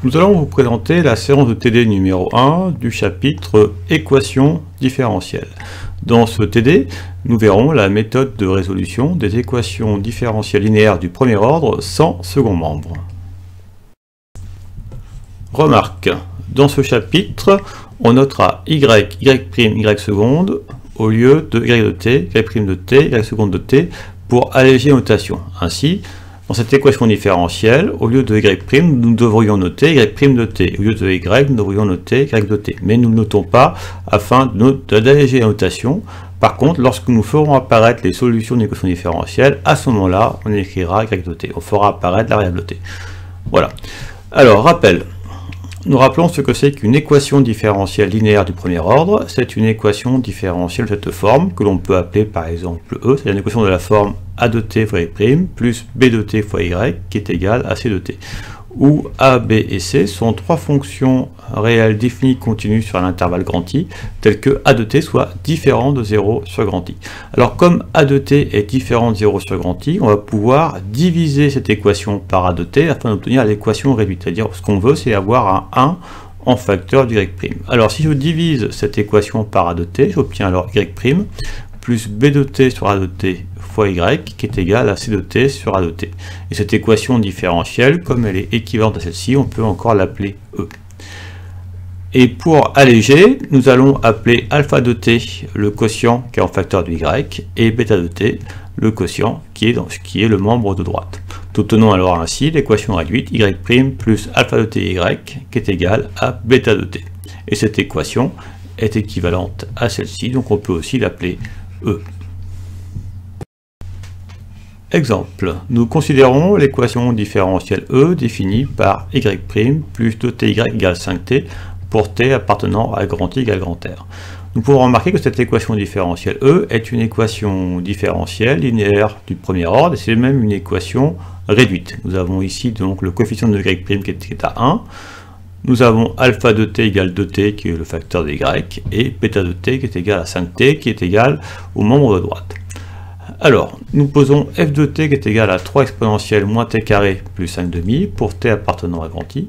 Nous allons vous présenter la séance de TD numéro 1 du chapitre Équations différentielles. Dans ce TD, nous verrons la méthode de résolution des équations différentielles linéaires du premier ordre sans second membre. Remarque, dans ce chapitre, on notera y, y' seconde au lieu de y de t, y' de t, y seconde de t pour alléger la notation. Ainsi, dans cette équation différentielle, au lieu de y', nous devrions noter y' de t. Au lieu de y, nous devrions noter y de t. Mais nous ne notons pas afin d'alléger la notation. Par contre, lorsque nous ferons apparaître les solutions d'une équation différentielle, à ce moment-là, on écrira y de t. On fera apparaître la variable t. Voilà. Alors, rappel. Nous rappelons ce que c'est qu'une équation différentielle linéaire du premier ordre. C'est une équation différentielle de cette forme, que l'on peut appeler par exemple E, c'est une équation de la forme A de t fois y' plus B de t fois y, qui est égale à C de t. Où A, B et C sont trois fonctions réelles définies continues sur un intervalle grand I, telles que A de t soit différent de 0 sur grand I. Alors comme A de t est différent de 0 sur grand I, on va pouvoir diviser cette équation par A de t afin d'obtenir l'équation réduite. C'est-à-dire ce qu'on veut, c'est avoir un 1 en facteur d'y'. Alors si je divise cette équation par A de t, j'obtiens alors y' plus B de t sur A de t fois y, qui est égal à C de t sur A de t. Et cette équation différentielle, comme elle est équivalente à celle-ci, on peut encore l'appeler E. Et pour alléger, nous allons appeler alpha de t le quotient qui est en facteur de y, et bêta de t le quotient qui est le membre de droite. Nous obtenons alors ainsi l'équation réduite y' plus alpha de t y, qui est égal à bêta de t. Et cette équation est équivalente à celle-ci, donc on peut aussi l'appeler E. Exemple, nous considérons l'équation différentielle E définie par y' plus 2ty égale 5t pour t appartenant à grand I égale grand R. Nous pouvons remarquer que cette équation différentielle E est une équation différentielle linéaire du premier ordre et c'est même une équation réduite. Nous avons ici donc le coefficient de y' qui est à 1. Nous avons alpha de t égale 2t qui est le facteur de y et bêta de t qui est égal à 5t qui est égal au membre de droite. Alors, nous posons f de t qui est égal à 3 exponentielle moins t carré plus 5 demi pour t appartenant à grand I,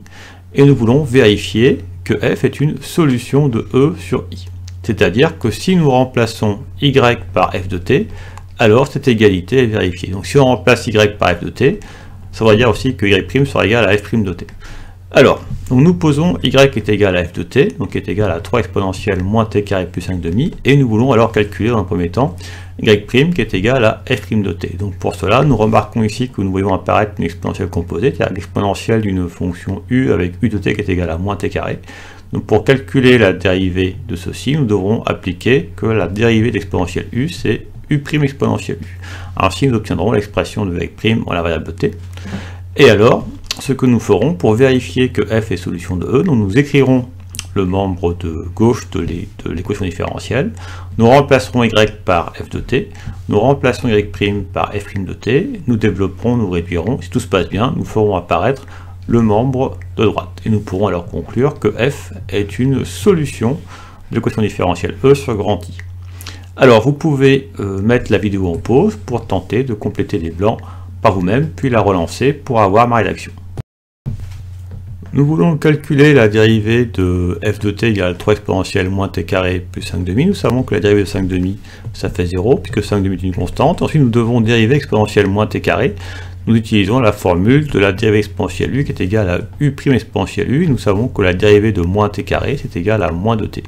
et nous voulons vérifier que f est une solution de E sur I. C'est-à-dire que si nous remplaçons y par f de t, alors cette égalité est vérifiée. Donc si on remplace y par f de t, ça va dire aussi que y' sera égal à f' de t. Alors, donc nous posons y est égal à f de t, donc qui est égal à 3 exponentielle moins t carré plus 5 demi, et nous voulons alors calculer dans un premier temps y' qui est égal à f' de t. Donc pour cela, nous remarquons ici que nous voyons apparaître une exponentielle composée, c'est-à-dire l'exponentielle d'une fonction u avec u de t qui est égal à moins t carré. Donc pour calculer la dérivée de ceci, nous devrons appliquer que la dérivée de l'exponentielle u, c'est u' exponentielle u. Ainsi, nous obtiendrons l'expression de y' en la variable t. Et alors, ce que nous ferons pour vérifier que f est solution de E, donc nous écrirons le membre de gauche de l'équation différentielle, nous remplacerons y par f de t, nous remplacerons y' par f' de t, nous développerons, nous réduirons, si tout se passe bien, nous ferons apparaître le membre de droite. Et nous pourrons alors conclure que f est une solution de l'équation différentielle E sur grand I. Alors vous pouvez mettre la vidéo en pause pour tenter de compléter les blancs par vous-même, puis la relancer pour avoir ma rédaction. Nous voulons calculer la dérivée de f de t égale 3 exponentielle moins t carré plus 5 demi. Nous savons que la dérivée de 5 demi, ça fait 0, puisque 5 demi est une constante. Ensuite, nous devons dériver exponentielle moins t carré. Nous utilisons la formule de la dérivée exponentielle u qui est égale à u' exponentielle u. Nous savons que la dérivée de moins t carré, c'est égal à moins 2t.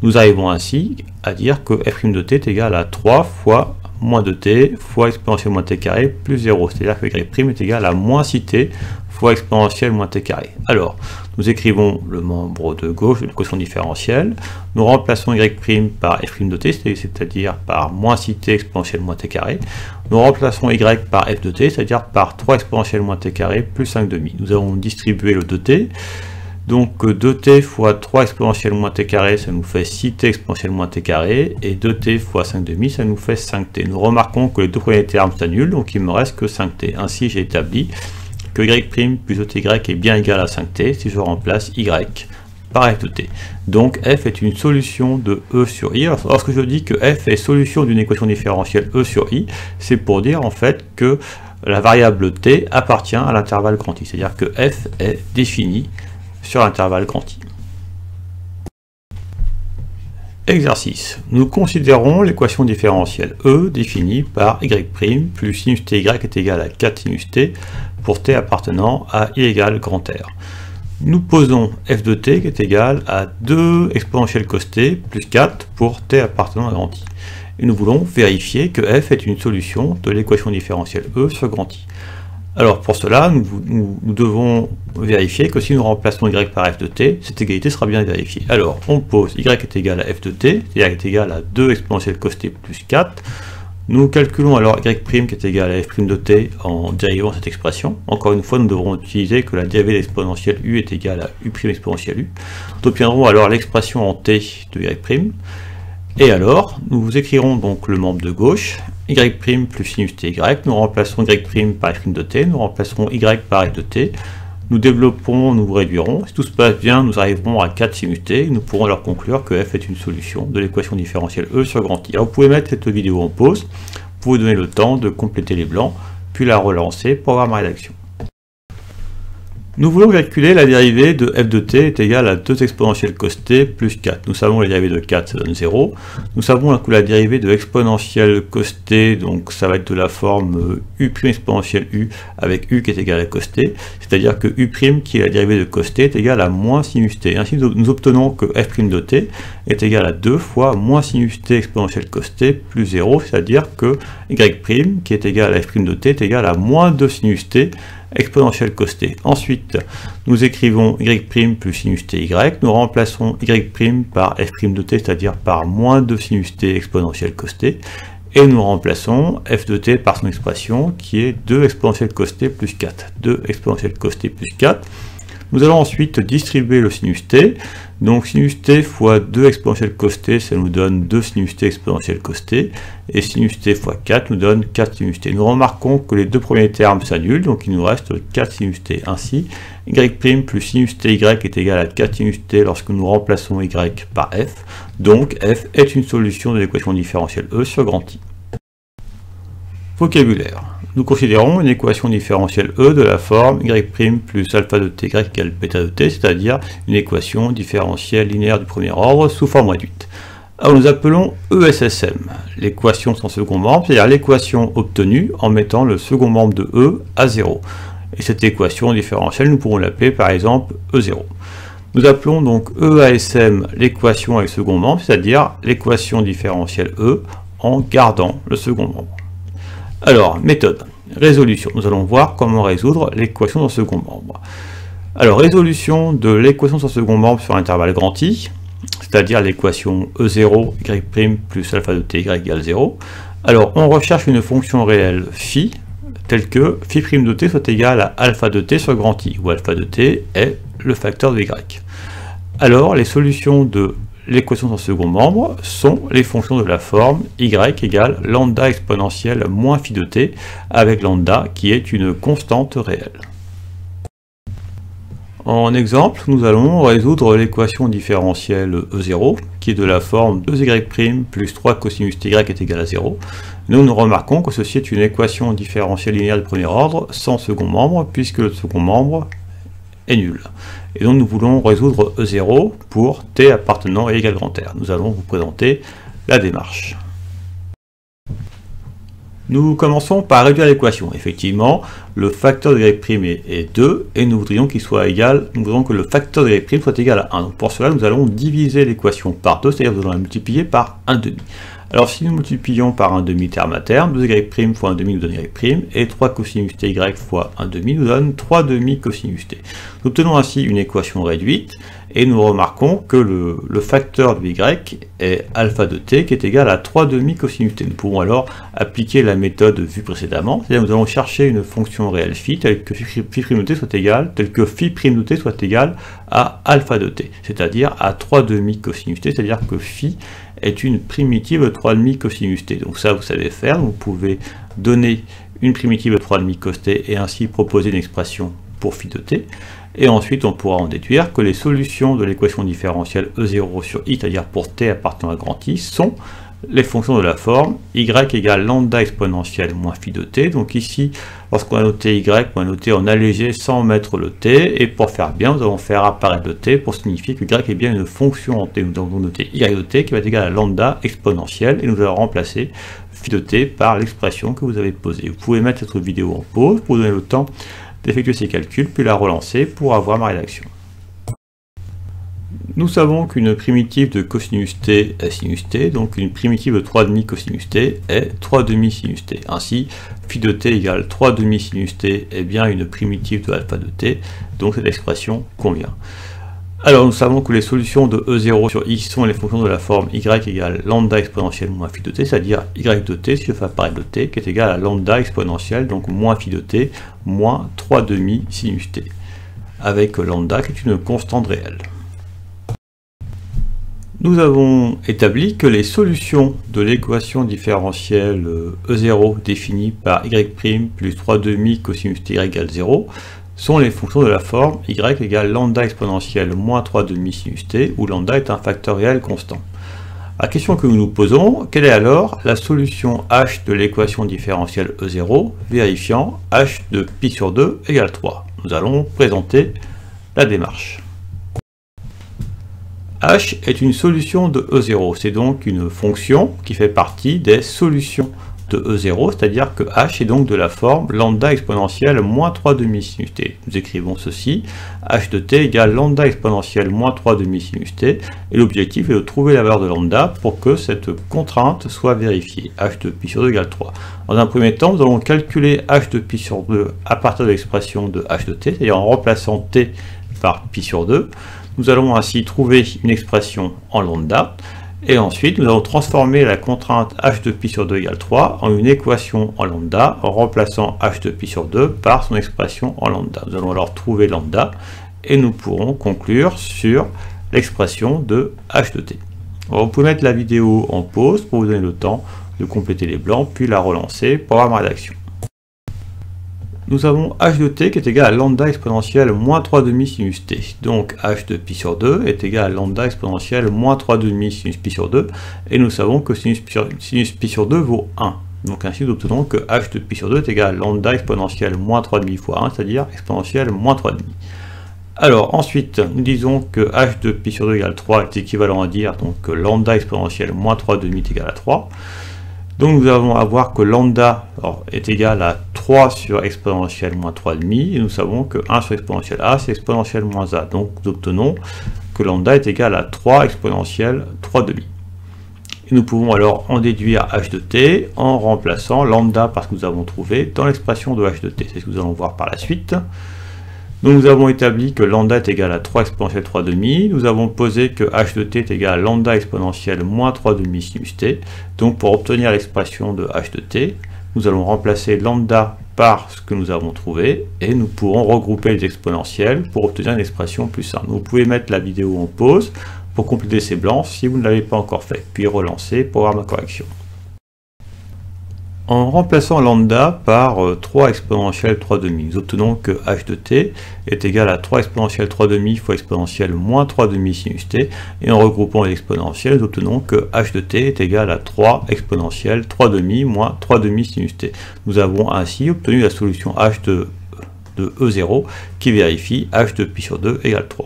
Nous arrivons ainsi à dire que f' de t est égal à 3 fois moins 2t fois exponentielle moins t carré plus 0. C'est-à-dire que y' est égal à moins 6t fois exponentielle moins t carré. Alors, nous écrivons le membre de gauche de l'équation différentielle, nous remplaçons y' par f' de t, c'est-à-dire par moins 6t exponentielle moins t carré, nous remplaçons y par f de t, c'est-à-dire par 3 exponentielle moins t carré plus 5 demi. Nous avons distribué le 2t, donc 2t fois 3 exponentielle moins t carré, ça nous fait 6t exponentielle moins t carré, et 2t fois 5 demi, ça nous fait 5t. Nous remarquons que les deux premiers termes s'annulent, donc il me reste que 5t. Ainsi, j'ai établi que y' plus 2t est bien égal à 5t si je remplace y par f de t. Donc f est une solution de E sur I. Alors, lorsque je dis que f est solution d'une équation différentielle E sur I, c'est pour dire en fait que la variable t appartient à l'intervalle grand I. C'est-à-dire que f est définie sur l'intervalle grand I. Exercice. Nous considérons l'équation différentielle E définie par y' plus sinus ty est égal à 4 sinus t pour t appartenant à i égale grand R. Nous posons f de t qui est égal à 2 exponentielle cos t plus 4 pour t appartenant à grand I. Et nous voulons vérifier que f est une solution de l'équation différentielle E sur grand I. Alors pour cela, nous devons vérifier que si nous remplaçons y par f de t, cette égalité sera bien vérifiée. Alors on pose y est égal à f de t, c'est-à-dire est égal à 2 exponentielle cos t plus 4. Nous calculons alors y' qui est égal à f' de t en dérivant cette expression. Encore une fois, nous devrons utiliser que la dérivée de l'exponentielle u est égale à u' exponentielle u. Nous obtiendrons alors l'expression en t de y'. Et alors, nous écrirons donc le membre de gauche, y' plus sinus ty, nous remplacerons y' par f' de t, nous remplacerons y par f de t, nous développerons, nous réduirons, si tout se passe bien, nous arriverons à 4 sinus t, et nous pourrons alors conclure que f est une solution de l'équation différentielle E sur grand I. Alors vous pouvez mettre cette vidéo en pause, vous pouvez donner le temps de compléter les blancs, puis la relancer pour avoir ma rédaction. Nous voulons calculer la dérivée de f de t est égale à 2 exponentielle cos t plus 4. Nous savons que la dérivée de 4, ça donne 0. Nous savons que la dérivée de exponentielle cos t, donc ça va être de la forme u' exponentielle u avec u qui est égal à cos t, c'est-à-dire que u' qui est la dérivée de cos t est égal à moins sinus t. Ainsi nous obtenons que f' de t est égal à 2 fois moins sinus t exponentielle cos t plus 0, c'est-à-dire que y' qui est égal à f' de t est égal à moins 2 sinus t exponentielle cos t. Ensuite, nous écrivons y' plus sinus ty, nous remplaçons y' par f' de t, c'est-à-dire par moins 2 sinus t exponentielle cos t, et nous remplaçons f de t par son expression qui est 2 exponentielle cos t plus 4. 2 exponentielle cos t plus 4. Nous allons ensuite distribuer le sinus t, donc sinus t fois 2 exponentielle cos t, ça nous donne 2 sinus t exponentielle cos t, et sinus t fois 4 nous donne 4 sinus t. Nous remarquons que les deux premiers termes s'annulent, donc il nous reste 4 sinus t. Ainsi, y' plus sinus ty est égal à 4 sinus t lorsque nous remplaçons y par f, donc f est une solution de l'équation différentielle E sur grand I. Vocabulaire. Nous considérons une équation différentielle E de la forme y' plus alpha de t égale bêta de t, c'est-à-dire une équation différentielle linéaire du premier ordre sous forme réduite. Alors nous appelons ESSM, l'équation sans second membre, c'est-à-dire l'équation obtenue en mettant le second membre de E à 0. Et cette équation différentielle, nous pourrons l'appeler par exemple E0. Nous appelons donc EASM l'équation avec second membre, c'est-à-dire l'équation différentielle E en gardant le second membre. Alors, méthode, résolution. Nous allons voir comment résoudre l'équation sans second membre. Alors, résolution de l'équation sans second membre sur l'intervalle grand I, c'est-à-dire l'équation E0, y' plus alpha de t égale 0. Alors, on recherche une fonction réelle phi, telle que phi' de t soit égal à alpha de t sur grand I, où alpha de t est le facteur de y. Alors, les solutions de l'équation sans second membre sont les fonctions de la forme y égale lambda exponentielle moins phi de t, avec lambda qui est une constante réelle. En exemple, nous allons résoudre l'équation différentielle E0, qui est de la forme 2y' plus 3 cosinus ty est égal à 0. Nous remarquons que ceci est une équation différentielle linéaire de premier ordre sans second membre, puisque le second membre est nul. Et donc nous voulons résoudre E0 pour t appartenant à égale grand R. Nous allons vous présenter la démarche. Nous commençons par réduire l'équation. Effectivement, le facteur de y' est 2 et nous voudrions qu'il soit égal, nous voudrions que le facteur de y' soit égal à 1. Donc pour cela, nous allons diviser l'équation par 2, c'est-à-dire nous allons la multiplier par 1,5. Alors si nous multiplions par 1,5 terme à terme, 2y' fois 1,5 nous donne y', et 3 cosinus ty fois 1,5 nous donne 3,5 cosinus t. Nous obtenons ainsi une équation réduite, et nous remarquons que le facteur de y est alpha de t qui est égal à 3,5 cosinus t. Nous pouvons alors appliquer la méthode vue précédemment, c'est-à-dire nous allons chercher une fonction réelle phi telle que phi' de t soit égal, à alpha de t, c'est-à-dire à 3,5 cosinus t, c'est-à-dire que phi est une primitive de 3,5 cosinus t. Donc ça vous savez faire, vous pouvez donner une primitive de 3,5 cos t et ainsi proposer une expression pour phi de t. Et ensuite on pourra en déduire que les solutions de l'équation différentielle E0 sur I, c'est-à-dire pour t appartenant à grand I, sont les fonctions de la forme y égale lambda exponentielle moins phi de t. Donc ici, lorsqu'on a noté y, on a noté en allégé sans mettre le t, et pour faire bien, nous allons faire apparaître le t pour signifier que y est bien une fonction en t. Nous allons noter y de t qui va être égal à lambda exponentielle, et nous allons remplacer phi de t par l'expression que vous avez posée. Vous pouvez mettre cette vidéo en pause pour vous donner le temps d'effectuer ces calculs, puis la relancer pour avoir ma rédaction. Nous savons qu'une primitive de cosinus t est sinus t, donc une primitive de 3,5 cosinus t est 3,5 sinus t. Ainsi, phi de t égale 3,5 sinus t est bien une primitive de alpha de t, donc cette expression convient. Alors nous savons que les solutions de E0 sur i sont les fonctions de la forme y égale lambda exponentielle moins phi de t, c'est-à-dire y de t, si je fais apparaître le t, qui est égal à lambda exponentielle, donc moins phi de t, moins 3,5 sinus t, avec lambda qui est une constante réelle. Nous avons établi que les solutions de l'équation différentielle E0 définie par y' plus 3,5 cosinus t y égale 0 sont les fonctions de la forme y égale lambda exponentielle moins 3,5 sinus t, où lambda est un facteur réel constant. La question que nous nous posons, quelle est alors la solution h de l'équation différentielle E0 vérifiant h de pi sur 2 égale 3. Nous allons présenter la démarche. H est une solution de E0, c'est donc une fonction qui fait partie des solutions de E0, c'est-à-dire que H est donc de la forme lambda exponentielle moins 3,5 sinus t. Nous écrivons ceci, H de t égale lambda exponentielle moins 3,5 sinus t, et l'objectif est de trouver la valeur de lambda pour que cette contrainte soit vérifiée, H de pi sur 2 égale 3. Dans un premier temps, nous allons calculer H de pi sur 2 à partir de l'expression de H de t, c'est-à-dire en remplaçant t par pi sur 2. Nous allons ainsi trouver une expression en lambda, et ensuite nous allons transformer la contrainte h de pi sur 2 égale 3 en une équation en lambda, en remplaçant h de pi sur 2 par son expression en lambda. Nous allons alors trouver lambda, et nous pourrons conclure sur l'expression de h de t. Alors, vous pouvez mettre la vidéo en pause pour vous donner le temps de compléter les blancs, puis la relancer pour avoir ma rédaction. Nous avons h de t qui est égal à lambda exponentielle moins 3,5 sinus t. Donc h de pi sur 2 est égal à lambda exponentielle moins 3,5 sinus pi sur 2. Et nous savons que sinus pi sur 2 vaut 1. Donc ainsi nous obtenons que h de pi sur 2 est égal à lambda exponentielle moins 3,5 fois 1, c'est-à-dire exponentielle moins 3,5. Alors ensuite, nous disons que h de pi sur 2 égale 3 est équivalent à dire donc que lambda exponentielle moins 3,5 est égal à 3. Donc nous allons avoir que lambda est égal à 3 sur exponentielle moins 3,5, et nous savons que 1 sur exponentielle a, c'est exponentielle moins a. Donc nous obtenons que lambda est égal à 3 exponentielle 3,5. Et nous pouvons alors en déduire h de t en remplaçant lambda par ce que nous avons trouvé dans l'expression de h de t. C'est ce que nous allons voir par la suite. Donc nous avons établi que lambda est égal à 3 exponentielle 3,5. Nous avons posé que h de t est égal à lambda exponentielle moins 3,5 sinus t. Donc pour obtenir l'expression de h de t, nous allons remplacer lambda par ce que nous avons trouvé, et nous pourrons regrouper les exponentielles pour obtenir une expression plus simple. Vous pouvez mettre la vidéo en pause pour compléter ces blancs si vous ne l'avez pas encore fait, puis relancer pour avoir ma correction. En remplaçant lambda par 3 exponentielle 3,5, nous obtenons que h de t est égal à 3 exponentielle 3,5 fois exponentielle moins 3,5 sinus t, et en regroupant les exponentielles, nous obtenons que h de t est égal à 3 exponentielle 3,5 moins 3,5 sinus t. Nous avons ainsi obtenu la solution h de E0 qui vérifie h de pi sur 2 égale 3.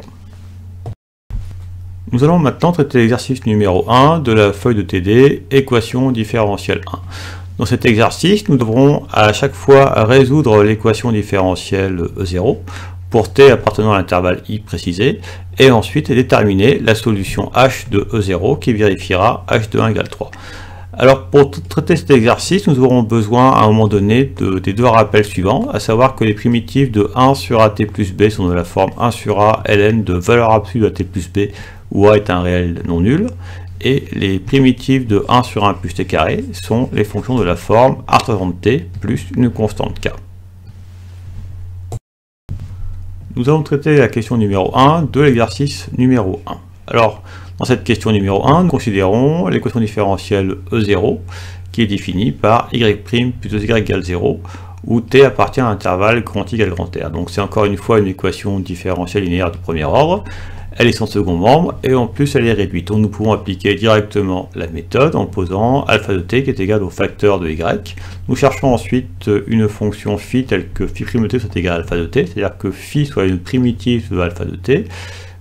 Nous allons maintenant traiter l'exercice numéro 1 de la feuille de TD, équation différentielle 1. Dans cet exercice, nous devrons à chaque fois résoudre l'équation différentielle E0 pour t appartenant à l'intervalle i précisé, et ensuite déterminer la solution h de E0 qui vérifiera h de 1 égale 3. Alors pour traiter cet exercice, nous aurons besoin à un moment donné des deux rappels suivants, à savoir que les primitives de 1 sur at plus b sont de la forme 1 sur a ln de valeur absolue de at plus b, où a est un réel non nul, et les primitives de 1 sur 1 plus t carré sont les fonctions de la forme a représente t plus une constante k. Nous allons traiter la question numéro 1 de l'exercice numéro 1. Alors, dans cette question numéro 1, nous considérons l'équation différentielle E0 qui est définie par y' plus 2y égale 0, où t appartient à l'intervalle grand I égale grand R. Donc c'est encore une fois une équation différentielle linéaire de premier ordre. elle est sans second membre et en plus elle est réduite. Donc nous pouvons appliquer directement la méthode en posant alpha de t qui est égal au facteur de y. Nous cherchons ensuite une fonction phi telle que phi' de t soit égal à alpha de t, c'est-à-dire que phi soit une primitive de alpha de t.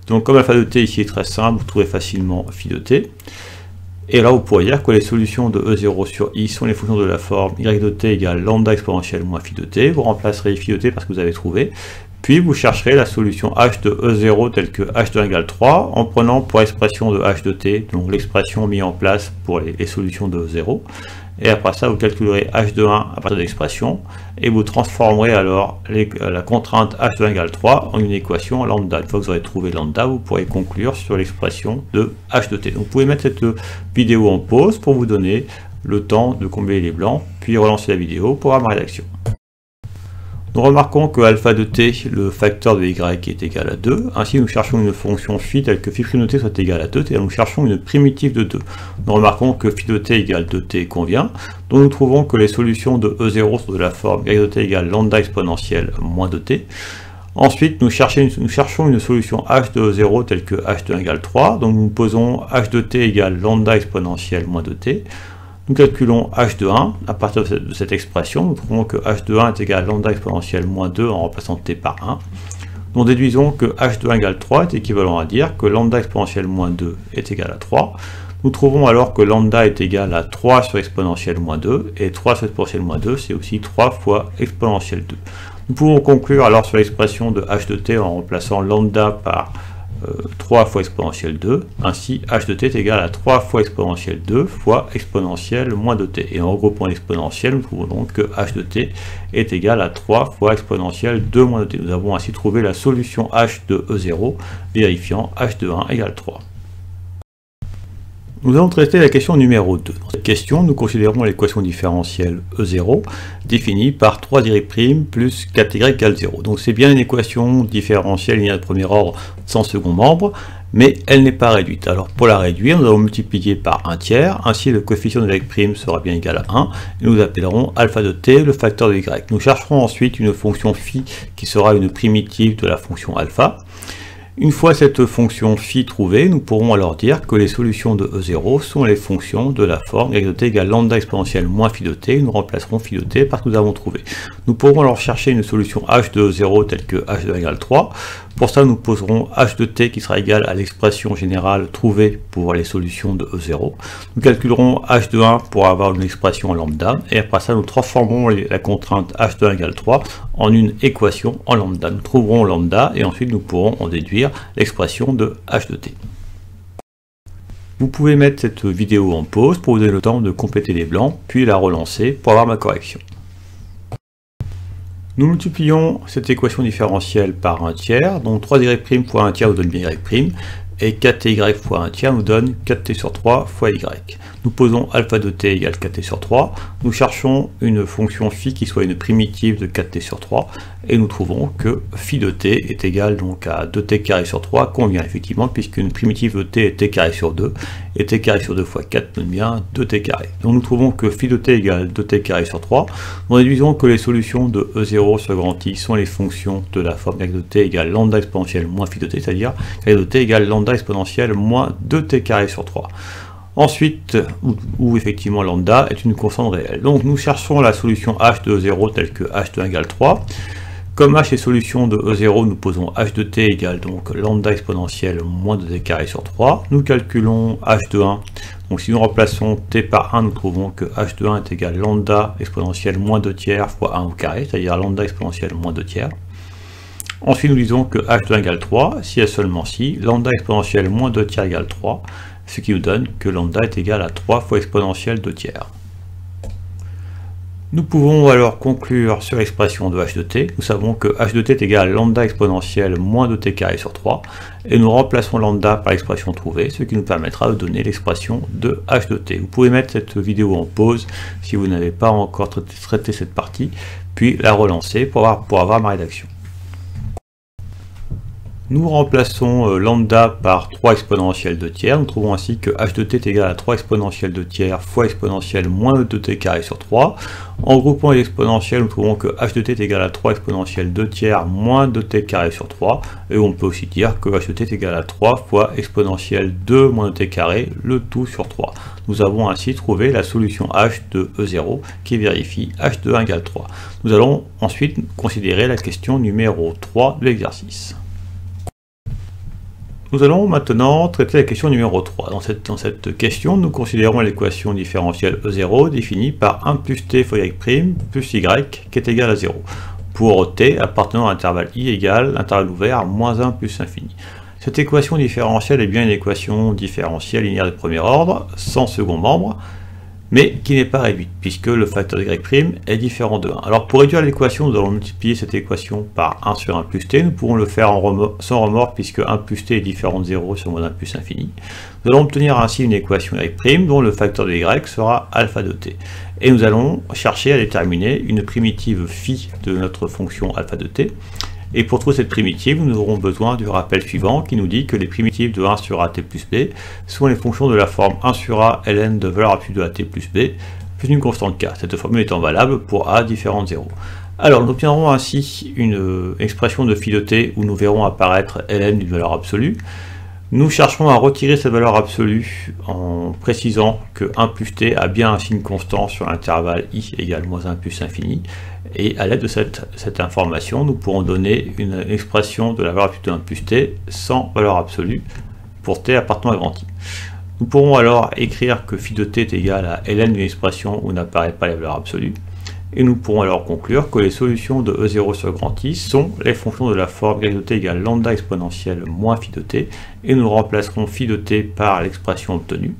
Donc comme alpha de t ici est très simple, vous trouvez facilement phi de t. Et là vous pourrez dire que les solutions de E0 sur I sont les fonctions de la forme y de t égale lambda exponentielle moins phi de t. Vous remplacerez phi de t parce que vous avez trouvé. Puis vous chercherez la solution h de E0 telle que h de 1 égale 3 en prenant pour expression de h de t, donc l'expression mise en place pour les solutions de E0. Et après ça, vous calculerez h de 1 à partir de l'expression et vous transformerez alors la contrainte h de 1 égale 3 en une équation lambda. Une fois que vous aurez trouvé lambda, vous pourrez conclure sur l'expression de h de t. Donc vous pouvez mettre cette vidéo en pause pour vous donner le temps de combler les blancs, puis relancer la vidéo pour avoir ma rédaction. Nous remarquons que alpha de t, le facteur de y, est égal à 2. Ainsi, nous cherchons une fonction phi telle que phi' de t soit égal à 2, c'est-à-dire nous cherchons une primitive de 2. Nous remarquons que phi de t égale 2t convient, donc nous trouvons que les solutions de E0 sont de la forme y de t égale lambda exponentielle moins 2t. Ensuite, nous cherchons une solution h de E0 telle que h de 1 égale 3, donc nous posons h de t égale lambda exponentielle moins 2t. Nous calculons h de 1, à partir de cette expression, nous trouvons que h de 1 est égal à lambda exponentielle moins 2 en remplaçant t par 1. Nous déduisons que h de 1 égale 3 est équivalent à dire que lambda exponentielle moins 2 est égal à 3. Nous trouvons alors que lambda est égal à 3 sur exponentielle moins 2, et 3 sur exponentielle moins 2, c'est aussi 3 fois exponentielle 2. Nous pouvons conclure alors sur l'expression de h de t en remplaçant lambda par 3 fois exponentielle 2, ainsi h de t est égal à 3 fois exponentielle 2 fois exponentielle moins 2t. Et en regroupant l'exponentielle, nous trouvons donc que h de t est égal à 3 fois exponentielle 2 moins 2t. Nous avons ainsi trouvé la solution h de E0, vérifiant h de 1 égale 3. Nous allons traiter la question numéro 2. Dans cette question, nous considérons l'équation différentielle E0 définie par 3y' plus 4y égale 0. Donc c'est bien une équation différentielle linéaire de premier ordre sans second membre, mais elle n'est pas réduite. Alors pour la réduire, nous allons multiplier par 1 tiers, ainsi le coefficient de y' sera bien égal à 1, et nous appellerons alpha de t le facteur de y. Nous chercherons ensuite une fonction phi qui sera une primitive de la fonction alpha. Une fois cette fonction phi trouvée, nous pourrons alors dire que les solutions de E0 sont les fonctions de la forme y de t égale lambda exponentielle moins phi de t. Nous remplacerons phi de t parce que nous avons trouvé. Nous pourrons alors chercher une solution h de E0 telle que h de 1 égale 3. Pour ça, nous poserons h de t qui sera égal à l'expression générale trouvée pour les solutions de E0. Nous calculerons h de 1 pour avoir une expression en lambda, et après ça, nous transformerons la contrainte h de 1 égale 3 en une équation en lambda. Nous trouverons lambda, et ensuite nous pourrons en déduire l'expression de h de t. Vous pouvez mettre cette vidéo en pause pour vous donner le temps de compléter les blancs, puis la relancer pour avoir ma correction. Nous multiplions cette équation différentielle par 1 tiers, donc 3y' fois 1 tiers nous donne bien y', et 4ty fois 1 tiers nous donne 4t sur 3 fois y. Nous posons alpha de t égale 4t sur 3, nous cherchons une fonction phi qui soit une primitive de 4t sur 3, et nous trouvons que phi de t est égal donc à 2t carré sur 3, convient effectivement, puisqu'une primitive de t est t carré sur 2, et t carré sur 2 fois 4 donne bien 2t carré. Donc nous trouvons que phi de t égale 2t carré sur 3, nous déduisons que les solutions de E0 sur grand I sont les fonctions de la forme y de t égale lambda exponentielle moins phi de t, c'est-à-dire y de t égale lambda exponentielle moins 2t carré sur 3. Ensuite, où effectivement lambda est une constante réelle. Donc nous cherchons la solution h de E0 telle que h de 1 égale 3. Comme h est solution de E0, nous posons h de t égale donc lambda exponentielle moins 2t carré sur 3. Nous calculons h de 1. Donc si nous remplaçons t par 1, nous trouvons que h de 1 est égal lambda exponentielle moins 2 tiers fois 1 au carré, c'est-à-dire lambda exponentielle moins 2 tiers. Ensuite, nous disons que h de 1 égale 3, si et seulement si, lambda exponentielle moins 2 tiers égale 3, ce qui nous donne que lambda est égal à 3 fois exponentielle 2 tiers. Nous pouvons alors conclure sur l'expression de h de t. Nous savons que h de t est égal à lambda exponentielle moins 2t carré sur 3, et nous remplaçons lambda par l'expression trouvée, ce qui nous permettra de donner l'expression de h de t. Vous pouvez mettre cette vidéo en pause si vous n'avez pas encore traité cette partie, puis la relancer pour avoir ma rédaction. Nous remplaçons lambda par 3 exponentielles de tiers. Nous trouvons ainsi que h de t est égal à 3 exponentielles de tiers fois exponentielle moins 2t carré sur 3. En groupant les exponentielles, nous trouvons que h de t est égal à 3 exponentielles de tiers moins 2t carré sur 3. Et on peut aussi dire que h de t est égal à 3 fois exponentielle 2 moins 2t carré, le tout sur 3. Nous avons ainsi trouvé la solution h de E0 qui vérifie h de 1 égale 3. Nous allons ensuite considérer la question numéro 3 de l'exercice. Nous allons maintenant traiter la question numéro 3. Dans cette question, nous considérons l'équation différentielle E0 définie par 1 plus t fois y' plus y qui est égal à 0, pour t appartenant à l'intervalle i égale l'intervalle ouvert moins 1 plus infini. Cette équation différentielle est bien une équation différentielle linéaire de premier ordre, sans second membre, mais qui n'est pas réduite, puisque le facteur de y' est différent de 1. Alors pour réduire l'équation, nous allons multiplier cette équation par 1 sur 1 plus t. Nous pourrons le faire sans remords, puisque 1 plus t est différent de 0 sur moins 1 plus infini. Nous allons obtenir ainsi une équation y' dont le facteur de y sera alpha de t. Et nous allons chercher à déterminer une primitive phi de notre fonction alpha de t. Et pour trouver cette primitive, nous aurons besoin du rappel suivant qui nous dit que les primitives de 1 sur at plus b sont les fonctions de la forme 1 sur a ln de valeur absolue de at plus b plus une constante k, cette formule étant valable pour a différent de 0. Alors nous obtiendrons ainsi une expression de phi de t où nous verrons apparaître ln d'une valeur absolue. Nous chercherons à retirer cette valeur absolue en précisant que 1 plus t a bien un signe constant sur l'intervalle i égale moins 1 plus infini, et à l'aide de cette information, nous pourrons donner une expression de la valeur absolue de 1 plus t sans valeur absolue pour t appartenant à grand I. Nous pourrons alors écrire que phi de t est égal à ln d'une expression où n'apparaît pas la valeur absolue, et nous pourrons alors conclure que les solutions de E0 sur grand I sont les fonctions de la forme y de t égale lambda exponentielle moins phi de t, et nous remplacerons phi de t par l'expression obtenue.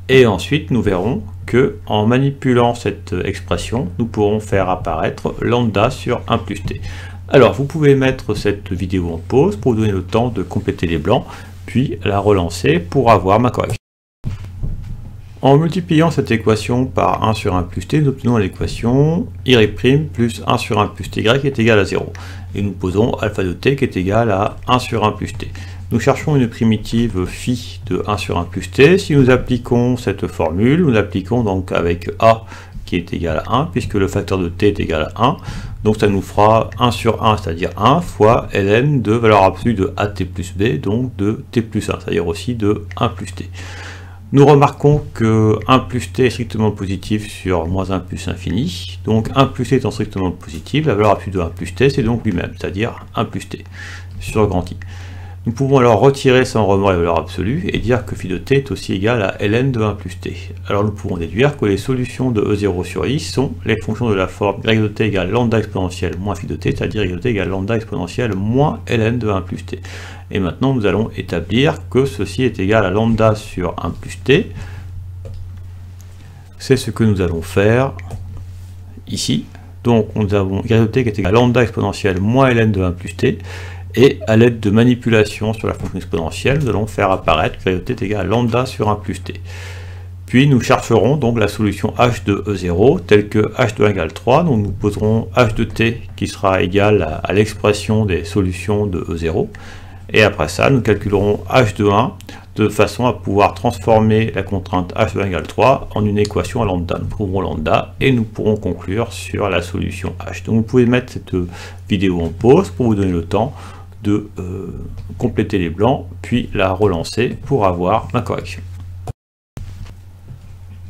Et ensuite, nous verrons que en manipulant cette expression, nous pourrons faire apparaître lambda sur 1 plus t. Alors, vous pouvez mettre cette vidéo en pause pour vous donner le temps de compléter les blancs, puis la relancer pour avoir ma correction. En multipliant cette équation par 1 sur 1 plus t, nous obtenons l'équation y' plus 1 sur 1 plus ty est égal à 0. Et nous posons alpha de t qui est égal à 1 sur 1 plus t. Nous cherchons une primitive phi de 1 sur 1 plus t. Si nous appliquons cette formule, nous l'appliquons donc avec a qui est égal à 1, puisque le facteur de t est égal à 1. Donc ça nous fera 1 sur 1, c'est-à-dire 1, fois ln de valeur absolue de at plus b, donc de t plus 1, c'est-à-dire aussi de 1 plus t. Nous remarquons que 1 plus t est strictement positif sur moins 1 plus infini, donc 1 plus t étant strictement positif, la valeur absolue de 1 plus t c'est donc lui-même, c'est-à-dire 1 plus t sur grand I. Nous pouvons alors retirer sans remords la valeur absolue et dire que phi de t est aussi égal à ln de 1 plus t. Alors nous pouvons déduire que les solutions de E0 sur I sont les fonctions de la forme y de t égale lambda exponentielle moins phi de t, c'est-à-dire y de t égale lambda exponentielle moins ln de 1 plus t. Et maintenant nous allons établir que ceci est égal à lambda sur 1 plus t. C'est ce que nous allons faire ici. Donc nous avons y de t qui est égal à lambda exponentielle moins ln de 1 plus t. Et à l'aide de manipulation sur la fonction exponentielle, nous allons faire apparaître que y de t est égal à lambda sur 1 plus t. Puis nous chercherons donc la solution h de E0 telle que h de 1 égale 3. Donc nous poserons h de t qui sera égal à l'expression des solutions de E0. Et après ça, nous calculerons h de 1 de façon à pouvoir transformer la contrainte h de 1 égale 3 en une équation à lambda. Nous trouverons lambda et nous pourrons conclure sur la solution h. Donc vous pouvez mettre cette vidéo en pause pour vous donner le temps de compléter les blancs, puis la relancer pour avoir ma correction.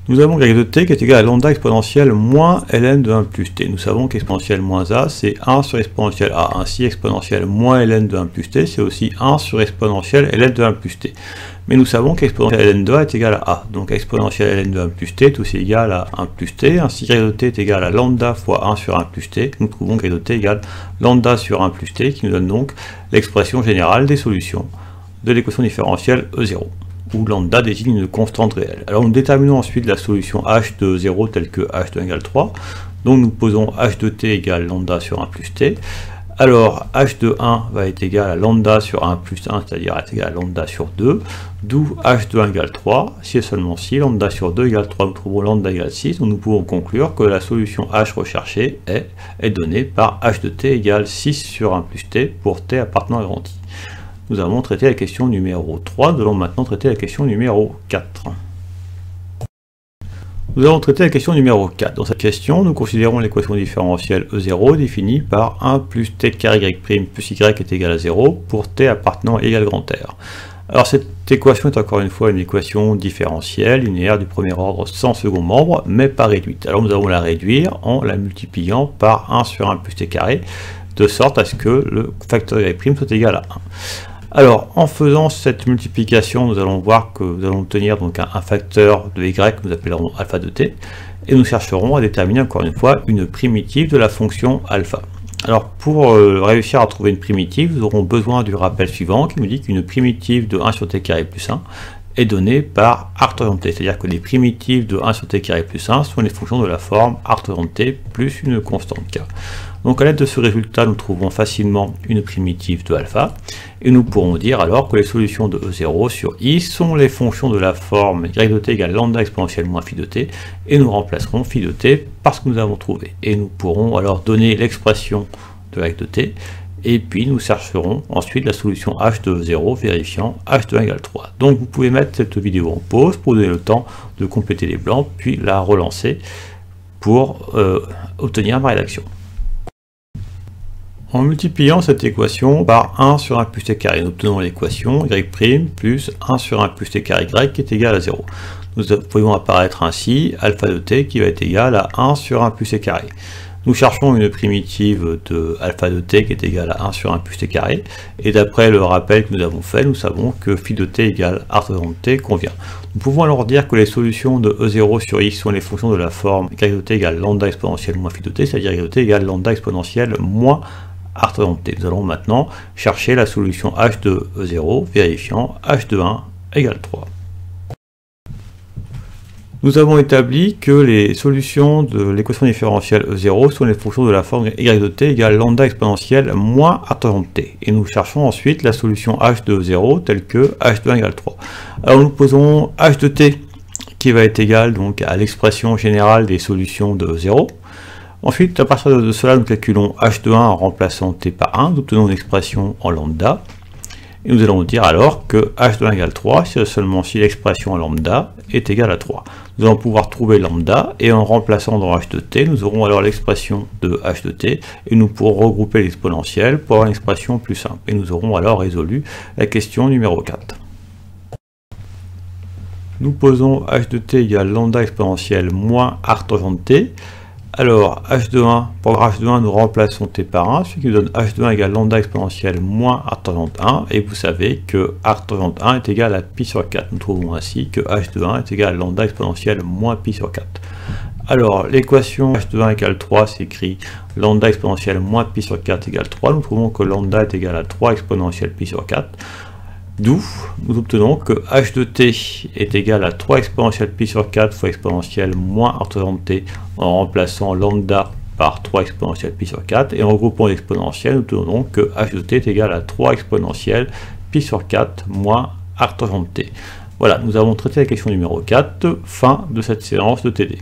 Nous avons y de t qui est égal à lambda exponentielle moins ln de 1 plus t. Nous savons qu'exponentielle moins a, c'est 1 sur exponentielle a. Ainsi, exponentielle moins ln de 1 plus t, c'est aussi 1 sur exponentielle ln de 1 plus t. Mais nous savons qu'exponentielle ln de a est égal à a. Donc exponentielle ln de 1 plus t est aussi égal à 1 plus t. Ainsi, y de t est égal à lambda fois 1 sur 1 plus t. Nous trouvons y de t égale lambda sur 1 plus t, qui nous donne donc l'expression générale des solutions de l'équation différentielle E0. Où lambda désigne une constante réelle. Alors nous déterminons ensuite la solution h de 0 telle que h de 1 égale 3. Donc nous posons h de t égale lambda sur 1 plus t. Alors h de 1 va être égal à lambda sur 1 plus 1, c'est-à-dire être égal à lambda sur 2, d'où h de 1 égale 3, si et seulement si lambda sur 2 égale 3, nous trouvons lambda égale 6, donc nous pouvons conclure que la solution h recherchée est donnée par h de t égale 6 sur 1 plus t pour t appartenant à grand I. Nous avons traité la question numéro 3, nous allons maintenant traiter la question numéro 4. Nous allons traiter la question numéro 4. Dans cette question, nous considérons l'équation différentielle E0 définie par 1 plus t carré y' plus y est égal à 0 pour t appartenant à égal grand R. Alors cette équation est encore une fois une équation différentielle linéaire du premier ordre sans second membre, mais pas réduite. Alors nous allons la réduire en la multipliant par 1 sur 1 plus t carré, de sorte à ce que le facteur y' soit égal à 1. Alors, en faisant cette multiplication, nous allons voir que nous allons obtenir donc un facteur de y que nous appellerons alpha de t, et nous chercherons à déterminer encore une fois une primitive de la fonction alpha. Alors, pour réussir à trouver une primitive, nous aurons besoin du rappel suivant qui nous dit qu'une primitive de 1 sur t carré plus 1 est donnée par arctangent t, c'est-à-dire que les primitives de 1 sur t carré plus 1 sont les fonctions de la forme arctangent t plus une constante k. Donc à l'aide de ce résultat, nous trouvons facilement une primitive de alpha, et nous pourrons dire alors que les solutions de E0 sur I sont les fonctions de la forme y de t égale lambda exponentielle moins phi de t, et nous remplacerons phi de t par ce que nous avons trouvé. Et nous pourrons alors donner l'expression de y de t, et puis nous chercherons ensuite la solution h de 0 vérifiant h de 1 égale 3. Donc vous pouvez mettre cette vidéo en pause pour donner le temps de compléter les blancs, puis la relancer pour obtenir ma rédaction. En multipliant cette équation par 1 sur 1 plus t carré, nous obtenons l'équation y' plus 1 sur 1 plus t carré y qui est égal à 0. Nous pouvons apparaître ainsi alpha de t qui va être égal à 1 sur 1 plus t carré. Nous cherchons une primitive de alpha de t qui est égale à 1 sur 1 plus t carré, et d'après le rappel que nous avons fait, nous savons que phi de t égale arctangent de t convient. Nous pouvons alors dire que les solutions de E0 sur x sont les fonctions de la forme y de t égale lambda exponentielle moins phi de t, c'est-à-dire y de t égale lambda exponentielle moins arctangent t. Nous allons maintenant chercher la solution h de E0 vérifiant h de 1 égale 3. Nous avons établi que les solutions de l'équation différentielle E0 sont les fonctions de la forme y de t égale lambda exponentielle moins arctangent t. Et nous cherchons ensuite la solution h de E0 telle que h de 1 égale 3. Alors nous posons h de t qui va être égal donc à l'expression générale des solutions de E0. Ensuite, à partir de cela, nous calculons h de 1 en remplaçant t par 1, nous obtenons une expression en lambda. Et nous allons dire alors que h de 1 égale 3, c'est seulement si l'expression en lambda est égale à 3. Nous allons pouvoir trouver lambda, et en remplaçant dans h de t, nous aurons alors l'expression de h de t, et nous pourrons regrouper l'exponentielle pour avoir une expression plus simple. Et nous aurons alors résolu la question numéro 4. Nous posons h de t égale lambda exponentielle moins arctangent de t. Alors, h de 1, pour h de 1, nous remplaçons t par 1, ce qui nous donne h de 1 égale lambda exponentielle moins arctangent 1, et vous savez que arctangent 1 est égal à pi sur 4. Nous trouvons ainsi que h de 1 est égal à lambda exponentielle moins pi sur 4. Alors, l'équation h de 1 égale 3 s'écrit lambda exponentielle moins pi sur 4 égale 3. Nous trouvons que lambda est égal à 3 exponentielle pi sur 4. D'où nous obtenons que h de t est égal à 3 exponentielle pi sur 4 fois exponentielle moins arctangent t en remplaçant lambda par 3 exponentielle pi sur 4, et en regroupant l'exponentielle, nous obtenons que h de t est égal à 3 exponentielle pi sur 4 moins arctangent t. Voilà, nous avons traité la question numéro 4, fin de cette séance de TD.